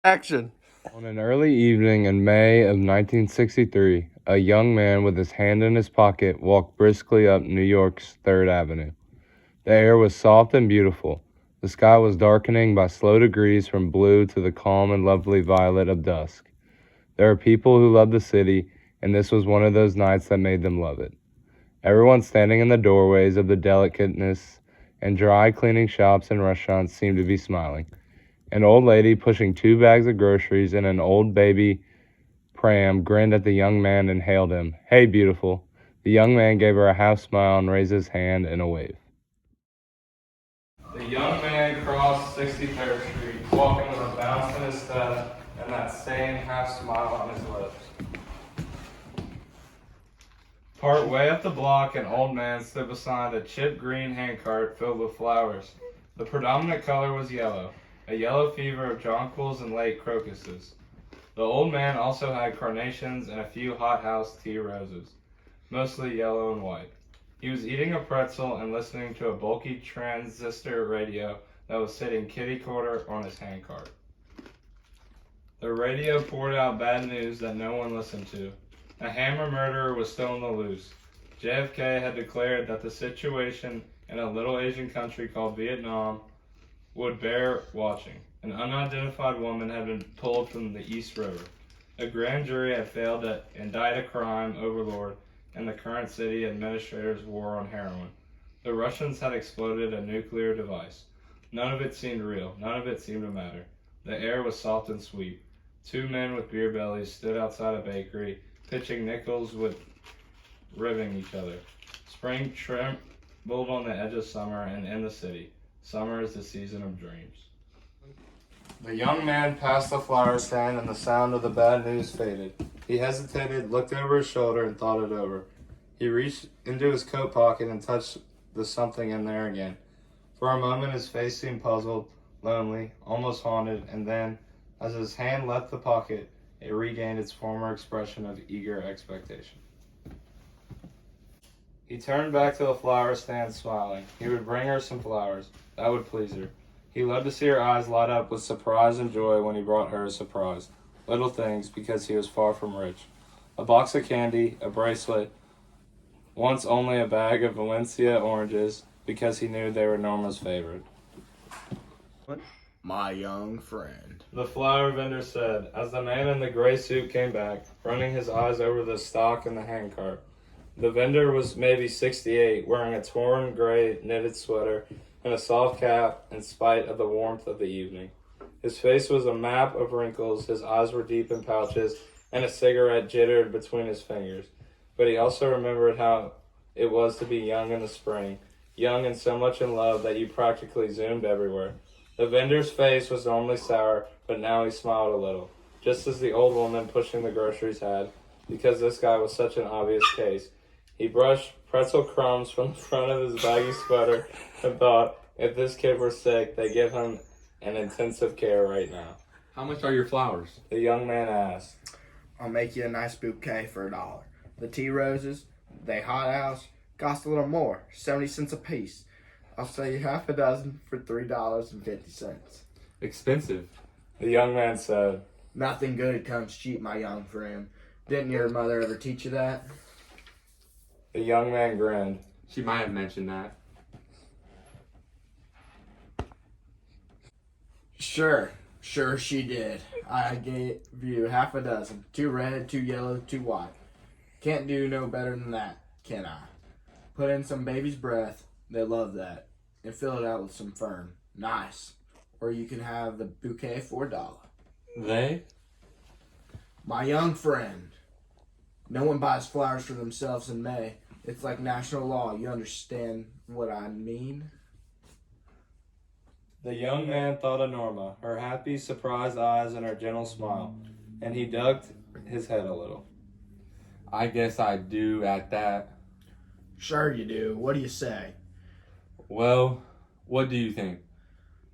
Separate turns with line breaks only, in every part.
Action.
On an early evening in May of 1963, a young man with his hand in his pocket walked briskly up New York's Third Avenue. The air was soft and beautiful. The sky was darkening by slow degrees from blue to the calm and lovely violet of dusk. There are people who love the city, and this was one of those nights that made them love it. Everyone standing in the doorways of the delicatessen and dry cleaning shops and restaurants seemed to be smiling. An old lady pushing 2 bags of groceries in an old baby pram grinned at the young man and hailed him. "Hey, beautiful." The young man gave her a half smile and raised his hand in a wave. The young man crossed 63rd Street, walking with a bounce in his step and that same half smile on his lips. Part way up the block, an old man stood beside a chip green handcart filled with flowers. The predominant color was yellow, a yellow fever of jonquils and late crocuses. The old man also had carnations and a few hothouse tea roses, mostly yellow and white. He was eating a pretzel and listening to a bulky transistor radio that was sitting kitty-corner on his handcart. The radio poured out bad news that no one listened to. A hammer murderer was still on the loose. JFK had declared that the situation in a little Asian country called Vietnam would bear watching. An unidentified woman had been pulled from the East River. A grand jury had failed to indict a crime overlord, and the current city administrator's war on heroin. The Russians had exploded a nuclear device. None of it seemed real. None of it seemed to matter. The air was soft and sweet. 2 men with beer bellies stood outside a bakery, pitching nickels with ribbing each other. Spring trembled on the edge of summer and in the city. Summer is the season of dreams. The young man passed the flower stand and the sound of the bad news faded. He hesitated, looked over his shoulder, and thought it over. He reached into his coat pocket and touched the something in there again. For a moment his face seemed puzzled, lonely, almost haunted, and then, as his hand left the pocket, it regained its former expression of eager expectation. He turned back to the flower stand smiling. He would bring her some flowers. That would please her. He loved to see her eyes light up with surprise and joy when he brought her a surprise. Little things, because he was far from rich. A box of candy, a bracelet, once only a bag of Valencia oranges, because he knew they were Norma's favorite.
My young friend.
The flower vendor said, as the man in the gray suit came back, running his eyes over the stock in the handcart. The vendor was maybe 68, wearing a torn gray knitted sweater and a soft cap in spite of the warmth of the evening. His face was a map of wrinkles, his eyes were deep in pouches, and a cigarette jittered between his fingers. But he also remembered how it was to be young in the spring, young and so much in love that you practically zoomed everywhere. The vendor's face was normally sour, but now he smiled a little, just as the old woman pushing the groceries had, because this guy was such an obvious case. He brushed pretzel crumbs from the front of his baggy sweater and thought, if this kid were sick, they'd give him an intensive care right now.
How much are your flowers?
The young man asked.
I'll make you a nice bouquet for $1. The tea roses, they hothouse, cost a little more, 70 cents a piece. I'll sell you half a dozen for $3.50.
Expensive.
The young man said.
Nothing good comes cheap, my young friend. Didn't your mother ever teach you that?
The young man grinned.
She might have mentioned that.
Sure she did. I gave you half a dozen. 2 red, 2 yellow, 2 white. Can't do no better than that, can I? Put in some baby's breath. They love that. And fill it out with some fern. Nice. Or you can have the bouquet for $1.
They?
My young friend. No one buys flowers for themselves in May. It's like national law. You understand what I mean?
The young man thought of Norma, her happy, surprised eyes and her gentle smile, and he ducked his head a little.
I guess I do at that.
Sure you do. What do you say?
Well, what do you think?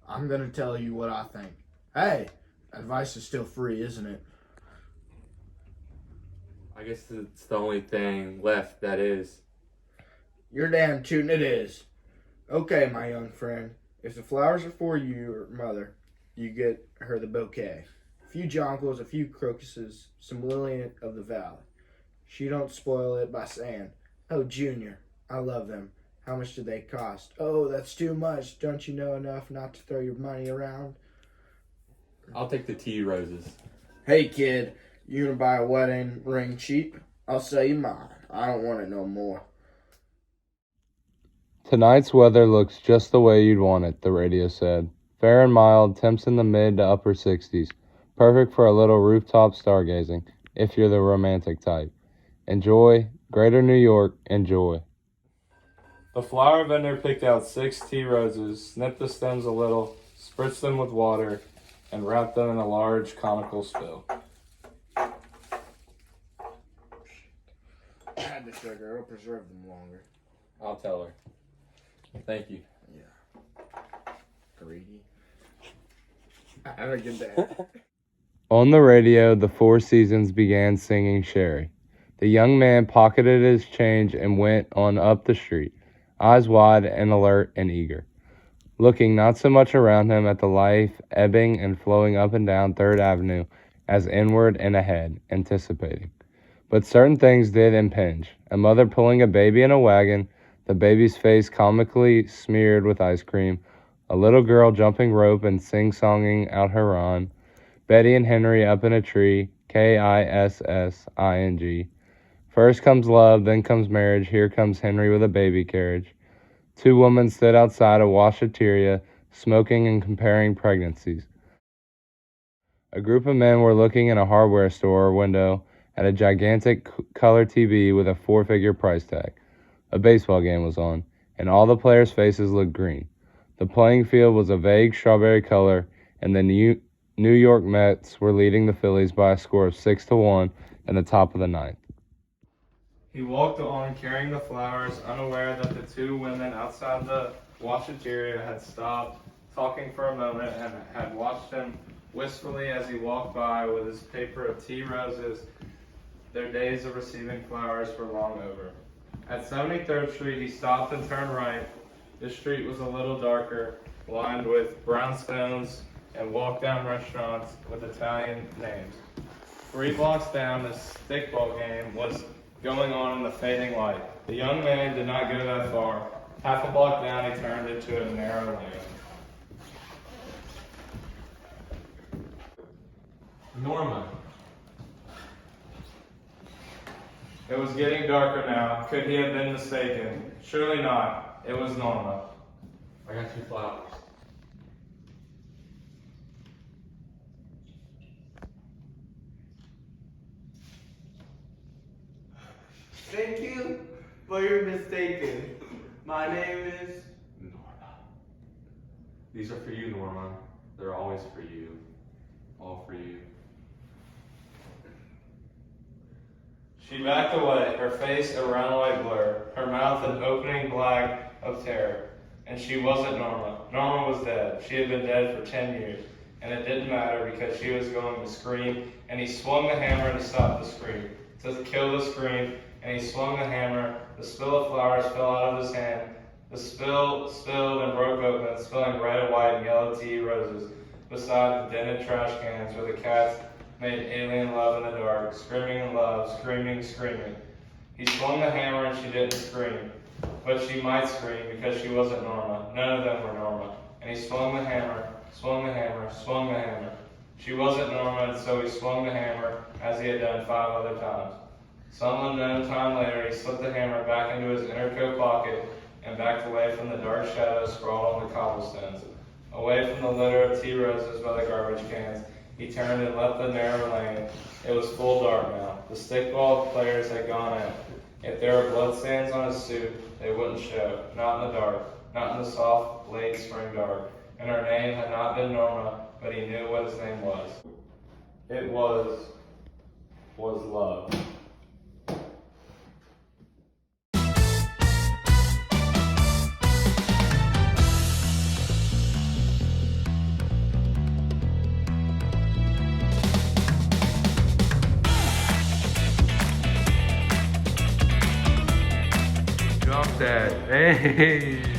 I'm going to tell you what I think. Hey, advice is still free, isn't it?
I guess it's the only thing left that is.
You're damn tootin' it is. Okay, my young friend. If the flowers are for you or mother, you get her the bouquet. few jonquils, a few crocuses, some lily of the valley. She don't spoil it by saying, "Oh, Junior, I love them. How much do they cost?" "Oh, that's too much. Don't you know enough not to throw your money around?"
I'll take the tea roses.
"Hey, kid, you gonna buy a wedding ring cheap? I'll sell you mine. I don't want it no more."
Tonight's weather looks just the way you'd want it, the radio said. Fair and mild, temps in the mid to upper 60s. Perfect for a little rooftop stargazing, if you're the romantic type. Enjoy, Greater New York, enjoy. The flower vendor picked out 6 tea roses, snipped the stems a little, spritzed them with water, and wrapped them in a large conical spill.
Add the sugar. It'll preserve them longer.
I'll tell her. Thank you.
Greedy. Have a good day.
On the radio, the Four Seasons began singing Sherry. The young man pocketed his change and went on up the street, eyes wide and alert and eager, looking not so much around him at the life ebbing and flowing up and down 3rd Avenue as inward and ahead, anticipating. But certain things did impinge. A mother pulling a baby in a wagon, the baby's face comically smeared with ice cream, a little girl jumping rope and sing-songing out her run, Betty and Henry up in a tree, Kissing. First comes love, then comes marriage, here comes Henry with a baby carriage. 2 women stood outside a washateria, smoking and comparing pregnancies. A group of men were looking in a hardware store window at a gigantic color TV with a 4-figure price tag. A baseball game was on, and all the players' faces looked green. The playing field was a vague strawberry color, and the New York Mets were leading the Phillies by a score of 6-1 in the top of the 9th. He walked on carrying the flowers, unaware that the 2 women outside the washateria had stopped talking for a moment and had watched him wistfully as he walked by with his paper of tea roses. Their days of receiving flowers were long over. At 73rd Street, he stopped and turned right. The street was a little darker, lined with brownstones and walk-down restaurants with Italian names. 3 blocks down, the stickball game was going on in the fading light. The young man did not go that far. Half a block down, he turned into a narrow lane.
Norma.
It was getting darker now. Could he have been mistaken? Surely not. It was Norma.
I got 2 flowers.
Thank you, but you're mistaken. My name is
Norma. These are for you, Norma. They're always for you. All for you.
She backed away, her face a round-white blur, her mouth an opening black of terror. And she wasn't Norma. Norma was dead. She had been dead for 10 years. And it didn't matter because she was going to scream, and he swung the hammer to stop the scream, to kill the scream, and he swung the hammer. The spill of flowers fell out of his hand. The spill spilled and broke open, spilling red, white, and yellow tea roses beside the dented trash cans where the cats made alien love in the dark, screaming in love, screaming, screaming. He swung the hammer and she didn't scream, but she might scream because she wasn't Norma. None of them were Norma. And he swung the hammer, swung the hammer, swung the hammer. She wasn't Norma, and so he swung the hammer as he had done 5 other times. Some unknown time later, he slipped the hammer back into his inner coat pocket and backed away from the dark shadows sprawled on the cobblestones. Away from the litter of tea roses by the garbage cans, he turned and left the narrow lane. It was full dark now. The stickball players had gone in. If there were bloodstains on his suit, they wouldn't show. Not in the dark. Not in the soft, late spring dark. And her name had not been Norma, but he knew what his name was. It was love. Drop that. Hey.